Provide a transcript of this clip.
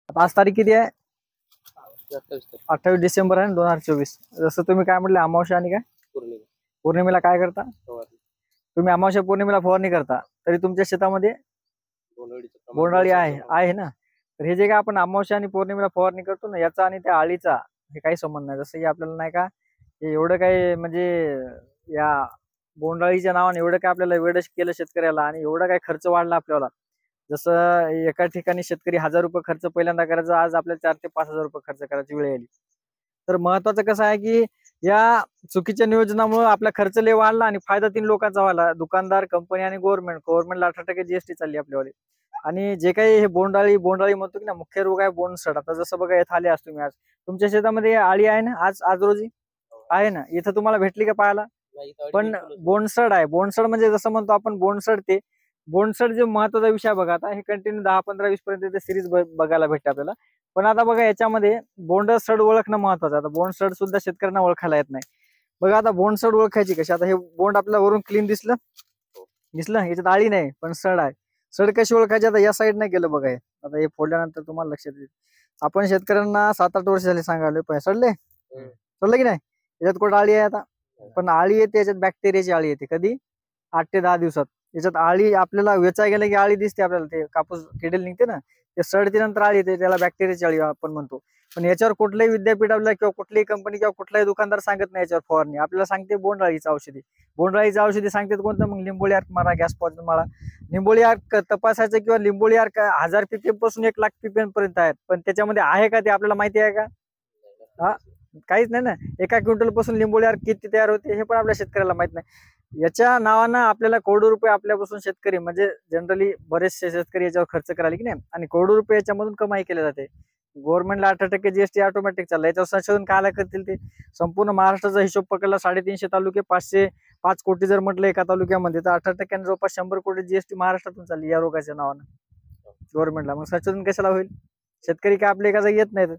आता आज तारीख किती आहे? 28 28 डिसेंबर आहे 2024. जसं तुम्ही काय म्हटले, अमावस्या आणि काय पौर्णिमा पौर्णिमेला काय करता फवारणी. तुम्ही? अमावस्या पौर्णिमेला फवारणी करता, तरी तुमच्या शेतामध्ये बोंडअळीचं प्रमाण बोंडअळी जास्त आहे ना. तर हे जे काय आपण अमावस्या आणि पौर्णिमेला फवारणी करतो ना, याचा आणि त्या अळीचा हे काही संबंध नाही. जसं की आपल्याला नाही का हे एवढं काही म्हणजे या बोंडअळीच्या नावाने एवढं काय आपल्याला वेड केलं शेतकऱ्याला, आणि एवढा काय खर्च वाढला आपल्याला. जसं एका ठिकाणी शेतकरी 1000 रुपये खर्च पहिल्यांदा करायचा, आज आपल्याला 4 ते 5000 रुपये खर्च करायची वेळ आली. तर महत्वाचं कसं आहे की या चुकीच्या नियोजनामुळे आपला खर्च लय वाढला आणि फायदा 3 लोकांचा व्हायला, दुकानदार, कंपनी आणि गव्हर्नमेंटला 18% जीएसटी चालली आपल्यावाली. आणि जे काही हे बोंडअळी म्हणतो की ना, मुख्य रोग आहे बोंडसड. आता जसं बघा इथं आले असतो मी, आज तुमच्या शेतामध्ये अळी आहे ना, आज रोजी आहे ना, इथं तुम्हाला भेटली का पाहायला? नाही, तर पण बोंडसड आहे. बोंडसड म्हणजे जसं म्हणतो आपण बोंडसड, ते बोंडसड जे महत्वाचा विषय बघा. आता हे कंटिन्यू 10, 15, 20 पर्यंत सिरीज बघायला भेटते आपल्याला. पण आता बघा याच्यामध्ये बोंडसड ओळखणं महत्वाचं. आता बोंडसड सुद्धा शेतकऱ्यांना ओळखायला येत नाही. बघा आता बोंडसड ओळखायची कशी? आता हे बोंड आपल्याला वरून क्लीन दिसलं, याच्यात आळी नाही पण सड आहे. सड कशी ओळखायची? आता या साईड नाही गेलं बघा हे. आता हे फोडल्यानंतर तुम्हाला लक्षात येईल. आपण शेतकऱ्यांना 7-8 वर्ष झाले सांगायला, पण सडलं की नाही? याच्यात कुठं आळी आहे आता? पण आळी येते याच्यात, बॅक्टेरियाची आळी येते. कधी? 8 ते 10 दिवसात. याच्यात आळी आपल्याला वेचाय गेलं की आळी दिसते आपल्याला, ते कापूस किडेल निघते ना, ते सडतीनंतर आळी येते, त्याला बॅक्टेरियाची आळी आपण म्हणतो. पण याच्यावर कुठल्याही विद्यापीठ आपल्याला किंवा कुठलीही कंपनी किंवा कुठलाही दुकानदार सांगत नाही याच्यावर फवारणी. आपल्याला सांगते बोंडअळीचं औषधी. बोंडअळीचं औषधी सांगतात कोणतं? मग लिंबोळी अर्क मारा, गॅस पॉइजन मारा. लिंबोळी अर्क तपासायचं, किंवा लिंबोळी अर्क 1000 ppm पासून 1 लाख ppm पर्यंत आहेत. पण त्याच्यामध्ये आहे का ते आपल्याला माहिती आहे का? हा, काहीच नाही ना. 1 क्विंटल पासून लिंबोळी अर्क किती तयार होते हे पण आपल्या शेतकऱ्याला माहित नाही. याच्या नावानं आपल्याला करोडो रुपये आपल्यापासून शेतकरी, म्हणजे जनरली बरेचसे शेतकरी याच्यावर खर्च करायला की नाही, आणि करोडो रुपये याच्यामधून कमाई केली जाते. गव्हर्नमेंटला 18% जीएसटी ऑटोमॅटिक चालला. याच्यावर संशोधन काय करतील ते? संपूर्ण महाराष्ट्राचा हिशोब पकडला, 350 तालुके, 505 कोटी जर म्हटलं एका तालुक्यामध्ये, तर 18% जवळपास 100 कोटी जीएसटी महाराष्ट्रातून चालली या रोगाच्या नावानं गव्हर्नमेंटला. मग संशोधन कशाला होईल? शेतकरी काय आपल्या एका जागी येत नाहीत.